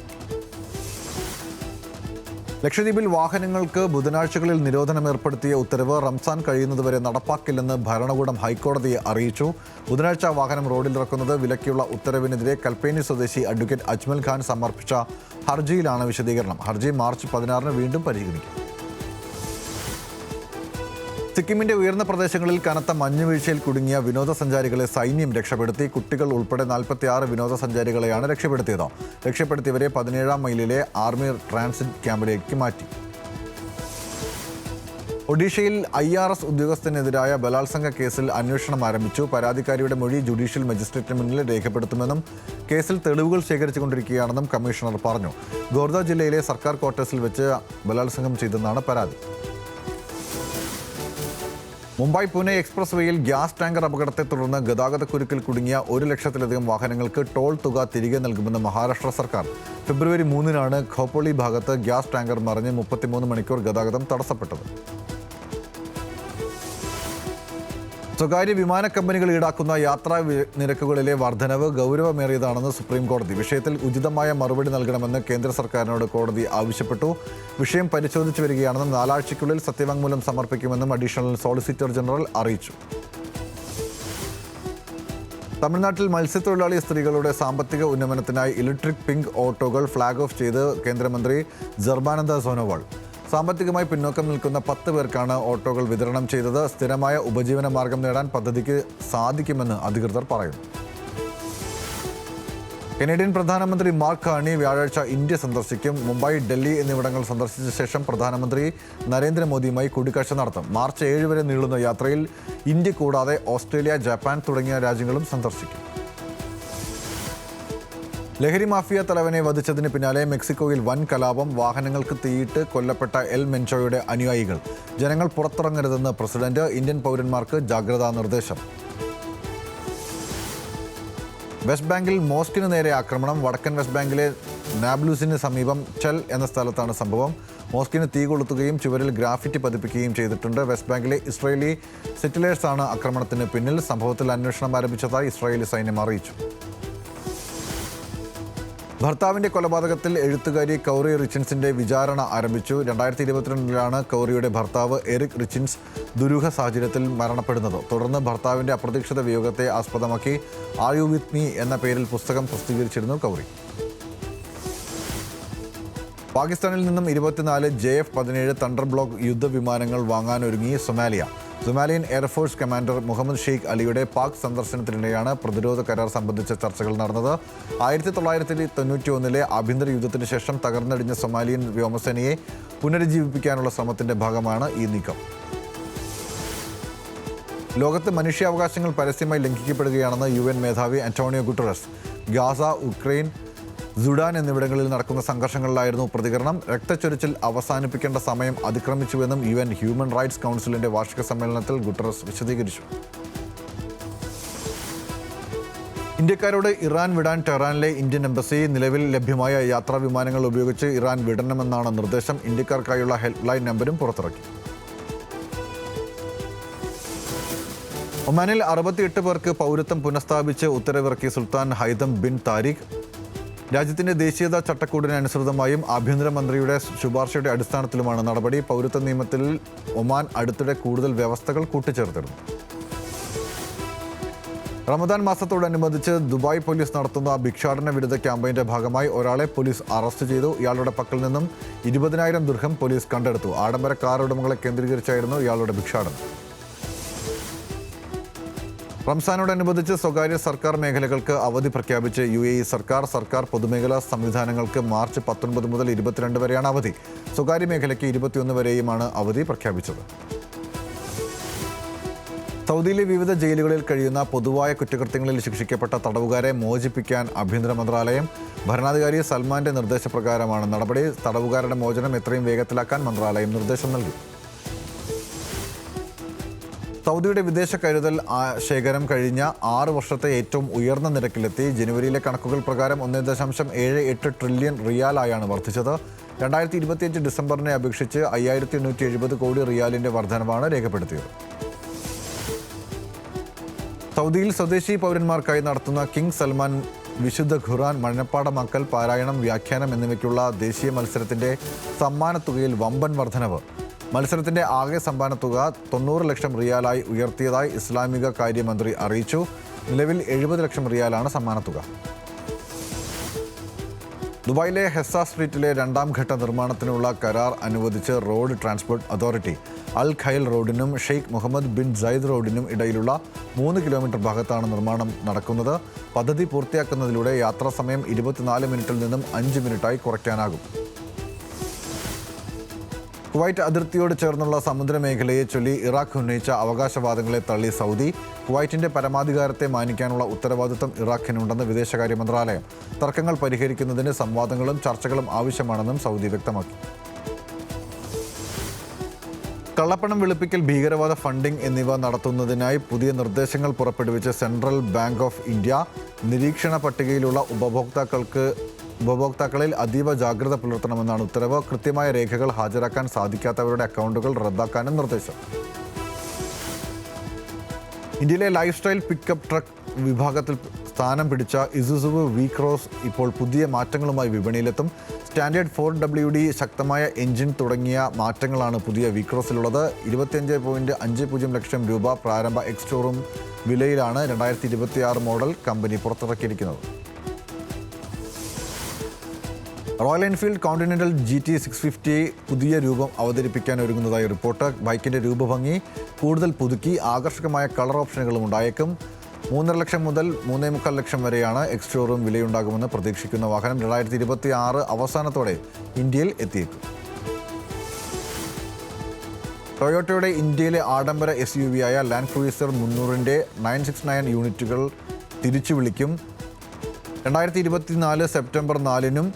ലക്ഷദ്വീപിൽ വാഹനങ്ങൾക്ക് ബുധനാഴ്ചകളിൽ നിരോധനം ഏർപ്പെടുത്തിയ ഉത്തരവ് റംസാൻ കഴിയുന്നതുവരെ നടപ്പാക്കില്ലെന്ന് ഭരണകൂടം ഹൈക്കോടതിയെ അറിയിച്ചു. ബുധനാഴ്ച വാഹനം റോഡിലിറക്കുന്നത് വിലക്കിയുള്ള ഉത്തരവിനെതിരെ കൽപ്പേനി സ്വദേശി അഡ്വക്കേറ്റ് അജ്മൽ ഖാൻ സമർപ്പിച്ച ഹർജിയിലാണ് വിശദീകരണം. ഹർജി മാർച്ച് 16-ന് വീണ്ടും പരിഗണിക്കും. സിക്കിമിന്റെ ഉയർന്ന പ്രദേശങ്ങളിൽ കനത്ത മഞ്ഞുവീഴ്ചയിൽ കുടുങ്ങിയ വിനോദസഞ്ചാരികളെ സൈന്യം രക്ഷപ്പെടുത്തി. കുട്ടികൾ ഉൾപ്പെടെ 46 വിനോദസഞ്ചാരികളെയാണ് രക്ഷപ്പെടുത്തിയത്. രക്ഷപ്പെടുത്തിയവരെ 17-ാം മൈലിലെ ആർമി ട്രാൻസിറ്റ് ക്യാമ്പിലേക്ക് മാറ്റി. ഒഡീഷയിൽ IRS ഉദ്യോഗസ്ഥനെതിരായ ബലാത്സംഗ കേസിൽ അന്വേഷണം ആരംഭിച്ചു. പരാതിക്കാരിയുടെ മൊഴി ജുഡീഷ്യൽ മജിസ്ട്രേറ്റിന് മുന്നിൽ രേഖപ്പെടുത്തുമെന്നും കേസിൽ തെളിവുകൾ ശേഖരിച്ചുകൊണ്ടിരിക്കുകയാണെന്നും കമ്മീഷണർ പറഞ്ഞു. ഗോർദ ജില്ലയിലെ സർക്കാർ ക്വാർട്ടേഴ്സിൽ വെച്ച് ബലാത്സംഗം ചെയ്തെന്നാണ് പരാതി. മുംബൈ പുനെ എക്സ്പ്രസ് വേയിൽ ഗ്യാസ് ടാങ്കർ അപകടത്തെ തുടർന്ന് ഗതാഗതക്കുരുക്കിൽ കുടുങ്ങിയ 1 ലക്ഷത്തിലധികം വാഹനങ്ങൾക്ക് ടോൾ തുക തിരികെ നൽകുമെന്ന് മഹാരാഷ്ട്ര സർക്കാർ. ഫെബ്രുവരി 3-നാണ് ഖോപ്പോളി ഭാഗത്ത് ഗ്യാസ് ടാങ്കർ മറിഞ്ഞ് 33 മണിക്കൂർ ഗതാഗതം തടസ്സപ്പെട്ടത്. സ്വകാര്യ വിമാന കമ്പനികൾ ഈടാക്കുന്ന യാത്രാ നിരക്കുകളിലെ വർധനവ് ഗൗരവമേറിയതാണെന്ന് സുപ്രീം കോടതി. വിഷയത്തിൽ ഉചിതമായ മറുപടി നൽകണമെന്ന് കേന്ദ്ര സർക്കാരിനോട് കോടതി ആവശ്യപ്പെട്ടു. വിഷയം പരിശോധിച്ചു വരികയാണെന്നും 4 ആഴ്ചയ്ക്കുള്ളിൽ സത്യവാങ്മൂലം സമർപ്പിക്കുമെന്നും അഡീഷണൽ സോളിസിറ്റർ ജനറൽ അറിയിച്ചു. തമിഴ്നാട്ടിൽ മത്സ്യത്തൊഴിലാളി സ്ത്രീകളുടെ സാമ്പത്തിക ഉന്നമനത്തിനായി ഇലക്ട്രിക് പിങ്ക് ഓട്ടോകൾ ഫ്ളാഗ് ഓഫ് ചെയ്ത് കേന്ദ്രമന്ത്രി സർബാനന്ദ സോനോവാൾ. സാമ്പത്തികമായി പിന്നോക്കം നിൽക്കുന്ന 10 പേർക്കാണ് ഓട്ടോകൾ വിതരണം ചെയ്തത്. സ്ഥിരമായ ഉപജീവന മാർഗം നേടാൻ പദ്ധതിക്ക് സാധിക്കുമെന്ന് അധികൃതർ പറയുന്നു. കനേഡിയൻ പ്രധാനമന്ത്രി മാർക്ക് കാർണി വ്യാഴാഴ്ച ഇന്ത്യ സന്ദർശിക്കും. മുംബൈ, ഡൽഹി എന്നിവിടങ്ങൾ സന്ദർശിച്ച ശേഷം പ്രധാനമന്ത്രി നരേന്ദ്രമോദിയുമായി കൂടിക്കാഴ്ച നടത്തും. മാർച്ച് 7 വരെ നീളുന്ന യാത്രയിൽ ഇന്ത്യ കൂടാതെ ഓസ്ട്രേലിയ, ജപ്പാൻ തുടങ്ങിയ രാജ്യങ്ങളും സന്ദർശിക്കും. ലഹരി മാഫിയ തലവനെ വധിച്ചതിന് പിന്നാലെ മെക്സിക്കോയിൽ വൻ കലാപം. വാഹനങ്ങൾക്ക് തീയിട്ട് കൊല്ലപ്പെട്ട എൽ മെൻചോയുടെ അനുയായികൾ. ജനങ്ങൾ പുറത്തിറങ്ങരുതെന്ന് പ്രസിഡന്റ്. ഇന്ത്യൻ പൗരന്മാർക്ക് ജാഗ്രതാ നിർദ്ദേശം. വെസ്റ്റ് ബാങ്കിൽ മോസ്കിന് നേരെ ആക്രമണം. വടക്കൻ വെസ്റ്റ് ബാങ്കിലെ നാബ്ലൂസിന് സമീപം ചെൽ എന്ന സ്ഥലത്താണ് സംഭവം. മോസ്കിന് തീ കൊളുത്തുകയും ചുവരിൽ ഗ്രാഫിറ്റി പതിപ്പിക്കുകയും ചെയ്തിട്ടുണ്ട്. വെസ്റ്റ് ബാങ്കിലെ ഇസ്രായേലി സെറ്റിലേഴ്സാണ് ആക്രമണത്തിന് പിന്നിൽ. സംഭവത്തിൽ അന്വേഷണം ആരംഭിച്ചതായി ഇസ്രായേലി സൈന്യം അറിയിച്ചു. ഭർത്താവിൻ്റെ കൊലപാതകത്തിൽ എഴുത്തുകാരി കൗറി റിച്ചിൻസിൻ്റെ വിചാരണ ആരംഭിച്ചു. 2022 കൗറിയുടെ ഭർത്താവ് എറിക് റിച്ചിൻസ് ദുരൂഹ സാഹചര്യത്തിൽ മരണപ്പെടുന്നത്. തുടർന്ന് ഭർത്താവിൻ്റെ അപ്രതീക്ഷിത വിയോഗത്തെ ആസ്പദമാക്കി ആർ യു വിത്ത് മീ എന്ന പേരിൽ പുസ്തകം പ്രസിദ്ധീകരിച്ചിരുന്നു കൗറി. പാകിസ്ഥാനിൽ നിന്നും 24 JF-17 തണ്ടർ ബ്ലോക്ക് യുദ്ധവിമാനങ്ങൾ വാങ്ങാനൊരുങ്ങി Somalia. Somalian air force commander Muhammad Sheikh അലിയുടെ പാക് സന്ദർശനത്തിനിടെയാണ് പ്രതിരോധ കരാർ സംബന്ധിച്ച ചർച്ചകൾ നടന്നത്. 1991 ആഭ്യന്തര യുദ്ധത്തിന് ശേഷം തകർന്നടിഞ്ഞ സൊമാലിയൻ വ്യോമസേനയെ പുനരുജ്ജീവിപ്പിക്കാനുള്ള ശ്രമത്തിന്റെ ഭാഗമാണ് ഈ നീക്കം. ലോകത്ത് മനുഷ്യാവകാശങ്ങൾ പരസ്യമായി ലംഘിക്കപ്പെടുകയാണെന്ന് UN മേധാവി Antonio Guterres. Gaza, Ukraine, Sudan എന്നിവിടങ്ങളിൽ നടക്കുന്ന സംഘർഷങ്ങളിലായിരുന്നു പ്രതികരണം. രക്തച്ചൊരിച്ചിൽ അവസാനിപ്പിക്കേണ്ട സമയം അതിക്രമിച്ചുവെന്നും UN ഹ്യൂമൻ റൈറ്റ്സ് കൗൺസിലിന്റെ വാർഷിക സമ്മേളനത്തിൽ ഗുട്ടറസ് വിശദീകരിച്ചു. ഇന്ത്യക്കാരോട് ഇറാൻ വിടാൻ ടെഹ്റാനിലെ ഇന്ത്യൻ എംബസി. നിലവിൽ ലഭ്യമായ യാത്രാ വിമാനങ്ങൾ ഉപയോഗിച്ച് ഇറാൻ വിടണമെന്നാണ് നിർദ്ദേശം. ഇന്ത്യക്കാർക്കായുള്ള ഹെൽപ്പ് ലൈൻ നമ്പരും പുറത്തിറക്കി. ഒമാനിൽ 68 പേർക്ക് പൗരത്വം പുനഃസ്ഥാപിച്ച് ഉത്തരവിറക്കി സുൽത്താൻ ഹൈതം ബിൻ താരിഖ്. രാജ്യത്തിന്റെ ദേശീയതാ ചട്ടക്കൂടിന് അനുസൃതമായും ആഭ്യന്തരമന്ത്രിയുടെ ശുപാർശയുടെ അടിസ്ഥാനത്തിലുമാണ് നടപടി. പൗരത്വ നിയമത്തിൽ ഒമാൻ അടുത്തിടെ കൂടുതൽ വ്യവസ്ഥകൾ കൂട്ടിച്ചേർത്തിരുന്നു. റമദാൻ മാസത്തോടനുബന്ധിച്ച് ദുബായ് പോലീസ് നടത്തുന്ന ഭിക്ഷാടന വിരുദ്ധ ക്യാമ്പയിന്റെ ഭാഗമായി ഒരാളെ പോലീസ് അറസ്റ്റ് ചെയ്തു. ഇയാളുടെ പക്കൽ നിന്നും 20,000 ദിർഹം പോലീസ് കണ്ടെടുത്തു. ആഡംബര കാർ ഉടമകളെ കേന്ദ്രീകരിച്ചായിരുന്നു ഇയാളുടെ ഭിക്ഷാടനം. റംസാനോടനുബന്ധിച്ച് സ്വകാര്യ സർക്കാർ മേഖലകൾക്ക് അവധി പ്രഖ്യാപിച്ച് UAE സർക്കാർ പൊതുമേഖലാ സംവിധാനങ്ങൾക്ക് മാർച്ച് 19 മുതൽ 22 വരെയാണ് അവധി. സ്വകാര്യ മേഖലയ്ക്ക് 21 വരെയുമാണ് അവധി പ്രഖ്യാപിച്ചത്. സൗദിയിലെ വിവിധ ജയിലുകളിൽ കഴിയുന്ന പൊതുവായ കുറ്റകൃത്യങ്ങളിൽ ശിക്ഷിക്കപ്പെട്ട തടവുകാരെ മോചിപ്പിക്കാൻ ആഭ്യന്തര മന്ത്രാലയം. ഭരണാധികാരി സൽമാന്റെ നിർദ്ദേശപ്രകാരമാണ് നടപടി. തടവുകാരുടെ മോചനം എത്രയും വേഗത്തിലാക്കാൻ മന്ത്രാലയം നിർദ്ദേശം നൽകി. സൗദിയുടെ വിദേശ കരുതൽ ശേഖരം കഴിഞ്ഞ 6 വർഷത്തെ ഏറ്റവും ഉയർന്ന നിരക്കിലെത്തി. ജനുവരിയിലെ കണക്കുകൾ പ്രകാരം 1.78 ട്രില്യൺ റിയാലായാണ് വർദ്ധിച്ചത്. 2025 ഡിസംബറിനെ അപേക്ഷിച്ച് 5,870 കോടി റിയാലിന്റെ വർധനവാണ് രേഖപ്പെടുത്തിയത്. സൗദിയിൽ സ്വദേശി പൗരന്മാർക്കായി നടത്തുന്ന കിങ് സൽമാൻ വിശുദ്ധ ഖുർആൻ മനഃപ്പാഠമാക്കൽ, പാരായണം, വ്യാഖ്യാനം എന്നിവയ്ക്കുള്ള ദേശീയ മത്സരത്തിന്റെ സമ്മാനത്തുകയിൽ വമ്പൻ വർധനവ്. മത്സരത്തിന്റെ ആകെ സമ്മാനത്തുക 90 ലക്ഷം റിയാലായി ഉയർത്തിയതായി ഇസ്ലാമിക കാര്യമന്ത്രി അറിയിച്ചു. നിലവിൽ 70 ലക്ഷം റിയാലാണ് സമ്മാനത്തുക. ദുബായിലെ ഹെസ്സ സ്ട്രീറ്റിലെ 2ാം ഘട്ട നിർമ്മാണത്തിനുള്ള കരാർ അനുവദിച്ച് റോഡ് ട്രാൻസ്പോർട്ട് അതോറിറ്റി. അൽ ഖൈൽ റോഡിനും ഷെയ്ഖ് മുഹമ്മദ് ബിൻ സയ്യിദ് റോഡിനും ഇടയിലുള്ള 3 കിലോമീറ്റർ ഭാഗത്താണ് നിർമ്മാണം നടക്കുന്നത്. പദ്ധതി പൂർത്തിയാക്കുന്നതിലൂടെ യാത്രാസമയം 24 മിനിറ്റിൽ നിന്നും 5 മിനിറ്റായി കുറയ്ക്കാനാകും. കുവൈറ്റ് അതിർത്തിയോട് ചേർന്നുള്ള സമുദ്രമേഖലയെ ചൊല്ലി ഇറാഖ് ഉന്നയിച്ച അവകാശവാദങ്ങളെ തള്ളി സൗദി. കുവൈറ്റിന്റെ പരമാധികാരത്തെ മാനിക്കാനുള്ള ഉത്തരവാദിത്തം ഇറാഖിനുണ്ടെന്ന് വിദേശകാര്യ മന്ത്രാലയം. തർക്കങ്ങൾ പരിഹരിക്കുന്നതിന് സംവാദങ്ങളും ചർച്ചകളും ആവശ്യമാണെന്നും സൗദി വ്യക്തമാക്കി. കള്ളപ്പണം വെളുപ്പിക്കൽ, ഭീകരവാദ ഫണ്ടിംഗ് എന്നിവ നടത്തുന്നതിനായി പുതിയ നിർദ്ദേശങ്ങൾ പുറപ്പെടുവിച്ച സെൻട്രൽ ബാങ്ക് ഓഫ് ഇന്ത്യ. നിരീക്ഷണ പട്ടികയിലുള്ള ഉപഭോക്താക്കളിൽ അതീവ ജാഗ്രത പുലർത്തണമെന്നാണ് ഉത്തരവ്. കൃത്യമായ രേഖകൾ ഹാജരാക്കാൻ സാധിക്കാത്തവരുടെ അക്കൗണ്ടുകൾ റദ്ദാക്കാനും നിർദ്ദേശം. ഇന്ത്യയിലെ ലൈഫ് സ്റ്റൈൽ പിക്കപ്പ് ട്രക്ക് വിഭാഗത്തിൽ സ്ഥാനം പിടിച്ച ഇസുസു വി ക്രോസ് ഇപ്പോൾ പുതിയ മാറ്റങ്ങളുമായി വിപണിയിലെത്തും. സ്റ്റാൻഡേർഡ് 4WD ശക്തമായ എഞ്ചിൻ തുടങ്ങിയ മാറ്റങ്ങളാണ് പുതിയ വി ക്രോസിലുള്ളത്. 25.50 ലക്ഷം രൂപ പ്രാരംഭ എക്സ് ഷോറൂം വിലയിലാണ് 2026 മോഡൽ കമ്പനി പുറത്തിറക്കിയിരിക്കുന്നത്. റോയൽ എൻഫീൽഡ് കോണ്ടിനെൻ്റൽ GT 650 പുതിയ രൂപം അവതരിപ്പിക്കാൻ ഒരുങ്ങുന്നതായി റിപ്പോർട്ട്. ബൈക്കിൻ്റെ രൂപഭംഗി കൂടുതൽ പുതുക്കി ആകർഷകമായ കളർ ഓപ്ഷനുകളും ഉണ്ടായേക്കും. 3.5 ലക്ഷം മുതൽ 3.25 ലക്ഷം വരെയാണ് എക്സ് ഷോറൂം വിലയുണ്ടാകുമെന്ന് പ്രതീക്ഷിക്കുന്ന വാഹനം 2026 അവസാനത്തോടെ ഇന്ത്യയിൽ എത്തിയേക്കും. ടൊയോട്ടയുടെ ഇന്ത്യയിലെ ആഡംബര SUV ആയ ലാൻഡ് ക്രൂയിസർ 300ൻ്റെ 969 യൂണിറ്റുകൾ തിരിച്ചു വിളിക്കും. 2024 സെപ്റ്റംബർ 4-നും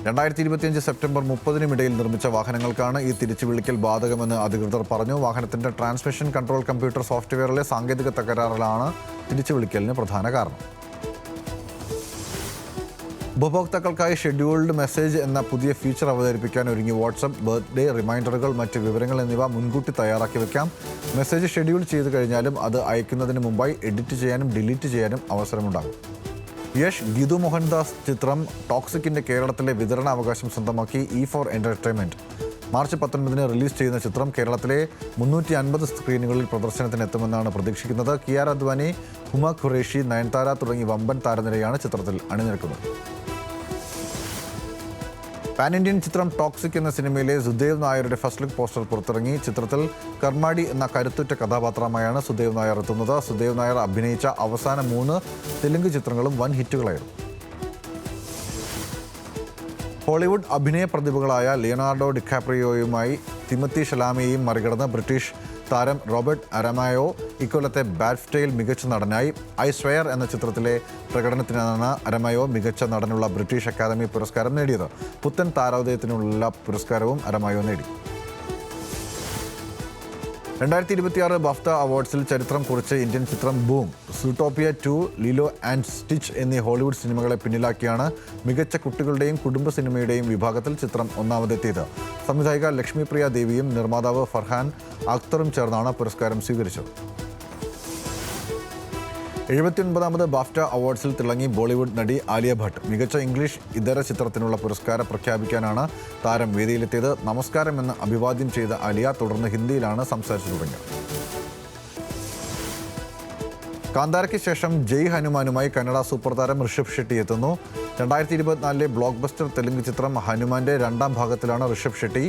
2025 സെപ്റ്റംബർ 30-നും ഇടയിൽ നിർമ്മിച്ച വാഹനങ്ങൾക്കാണ് ഈ തിരിച്ചുവിളിക്കൽ ബാധകമെന്ന് അധികൃതർ പറഞ്ഞു. വാഹനത്തിൻ്റെ ട്രാൻസ്മിഷൻ കൺട്രോൾ കമ്പ്യൂട്ടർ സോഫ്റ്റ്വെയറിലെ സാങ്കേതിക തകരാറിലാണ് തിരിച്ചുവിളിക്കലിന് പ്രധാന കാരണം. ഉപഭോക്താക്കൾക്കായി ഷെഡ്യൂൾഡ് മെസ്സേജ് എന്ന പുതിയ ഫീച്ചർ അവതരിപ്പിക്കാൻ ഒരുങ്ങി വാട്സപ്പ്. ബർത്ത്ഡേ റിമൈൻഡറുകൾ, മറ്റ് വിവരങ്ങൾ എന്നിവ മുൻകൂട്ടി തയ്യാറാക്കി വയ്ക്കാം. മെസ്സേജ് ഷെഡ്യൂൾ ചെയ്തു കഴിഞ്ഞാലും അത് അയക്കുന്നതിന് മുമ്പായി എഡിറ്റ് ചെയ്യാനും ഡിലീറ്റ് ചെയ്യാനും അവസരമുണ്ടാകും. യശ് ഗീതു മോഹൻദാസ് ചിത്രം ടോക്സിക്കിൻ്റെ കേരളത്തിലെ വിതരണാവകാശം സ്വന്തമാക്കി E4 എൻ്റർടൈൻമെൻറ്റ്. മാർച്ച് 19-ന് റിലീസ് ചെയ്യുന്ന ചിത്രം കേരളത്തിലെ 350 സ്ക്രീനുകളിൽ പ്രദർശനത്തിനെത്തുമെന്നാണ് പ്രതീക്ഷിക്കുന്നത്. കിയാര അദ്വാനി, ഹുമ ഖുറേഷി, നയൻതാര തുടങ്ങി വമ്പൻ താരനിരയാണ് ചിത്രത്തിൽ അണിനിരക്കുന്നത്. പാൻ ഇന്ത്യൻ ചിത്രം ടോക്സിക് എന്ന സിനിമയിലെ സുദേവ് നായരുടെ ഫസ്റ്റ് ലുക്ക് പോസ്റ്റർ പുറത്തിറങ്ങി. ചിത്രത്തിൽ കർമാടി എന്ന കരുത്തുറ്റ കഥാപാത്രമായാണ് സുദേവ് നായർ എത്തുന്നത്. സുദേവ് നായർ അഭിനയിച്ച അവസാന 3 തെലുങ്ക് ചിത്രങ്ങളും വൻ ഹിറ്റുകളായിരുന്നു. ഹോളിവുഡ് അഭിനയ പ്രതിഭകളായ ലിയനാർഡോ ഡിക്കാപ്രിയോയുമായി തിമത്തി ഷലാമയെയും മറികടന്ന് ബ്രിട്ടീഷ് താരം റോബർട്ട് അരമായോ ഇക്കൊല്ലത്തെ ബാഫ്റ്റയിൽ മികച്ച നടനായി. ഐ സ്വെയർ എന്ന ചിത്രത്തിലെ പ്രകടനത്തിനാണ് അരമായോ മികച്ച നടനുള്ള ബ്രിട്ടീഷ് അക്കാദമി പുരസ്കാരം നേടിയത്. പുത്തൻ താരോദയത്തിനുള്ള പുരസ്കാരവും അരമായോ നേടി. 2026 ബാഫ്ത അവാർഡ്സിൽ ചരിത്രം കുറിച്ച് ഇന്ത്യൻ ചിത്രം ബൂം, സൂട്ടോപ്പിയ 2, ലിലോ ആൻഡ് സ്റ്റിച്ച് എന്നീ ഹോളിവുഡ് സിനിമകളെ പിന്നിലാക്കിയാണ് മികച്ച കുട്ടികളുടെയും കുടുംബ സിനിമയുടെയും വിഭാഗത്തിൽ ചിത്രം ഒന്നാമതെത്തിയത്. സംവിധായിക ലക്ഷ്മിപ്രിയ ദേവിയും നിർമ്മാതാവ് ഫർഹാൻ അക്തറും ചേർന്നാണ് പുരസ്കാരം സ്വീകരിച്ചത്. 79ാമത് ബാഫ്റ്റ അവാർഡ്സിൽ തിളങ്ങി ബോളിവുഡ് നടി ആലിയ ഭട്ട്. മികച്ച ഇംഗ്ലീഷ് ഇതര ചിത്രത്തിനുള്ള പുരസ്കാരം പ്രഖ്യാപിക്കാനാണ് താരം വേദിയിലെത്തിയത്. നമസ്കാരം എന്ന് അഭിവാദ്യം ചെയ്ത ആലിയ തുടർന്ന് ഹിന്ദിയിലാണ് സംസാരിച്ചു തുടങ്ങിയത്. കാന്താരയ്ക്ക് ശേഷം ജയ് ഹനുമാനുമായി കന്നഡ സൂപ്പർ താരം ഋഷഭ് ഷെട്ടി എത്തുന്നു. 2024 ബ്ലോക്ക് ബസ്റ്റർ തെലുങ്ക് ചിത്രം ഹനുമാന്റെ 2ാം ഭാഗത്തിലാണ് ഋഷഭ് ഷെട്ടി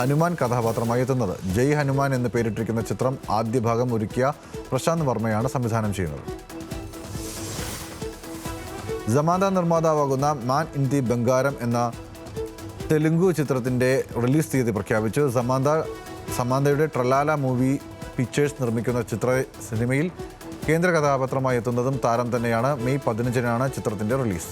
ഹനുമാൻ കഥാപാത്രമായി എത്തുന്നത്. ജയ് ഹനുമാൻ എന്ന് പേരിട്ടിരിക്കുന്ന ചിത്രം ആദ്യ ഭാഗം ഒരുക്കിയ പ്രശാന്ത് വർമ്മയാണ് സംവിധാനം ചെയ്യുന്നത്. സമാന്ത നിർമ്മാതാവാകുന്ന മാൻ ഇൻ ദി ബംഗാരം എന്ന തെലുങ്കു ചിത്രത്തിൻ്റെ റിലീസ് തീയതി പ്രഖ്യാപിച്ചു. സമാന്തയുടെ ട്രലാല മൂവി പിക്ചേഴ്സ് നിർമ്മിക്കുന്ന സിനിമയിൽ കേന്ദ്ര കഥാപാത്രമായി എത്തുന്നതും താരം തന്നെയാണ്. മെയ് 15-നാണ് ചിത്രത്തിൻ്റെ റിലീസ്.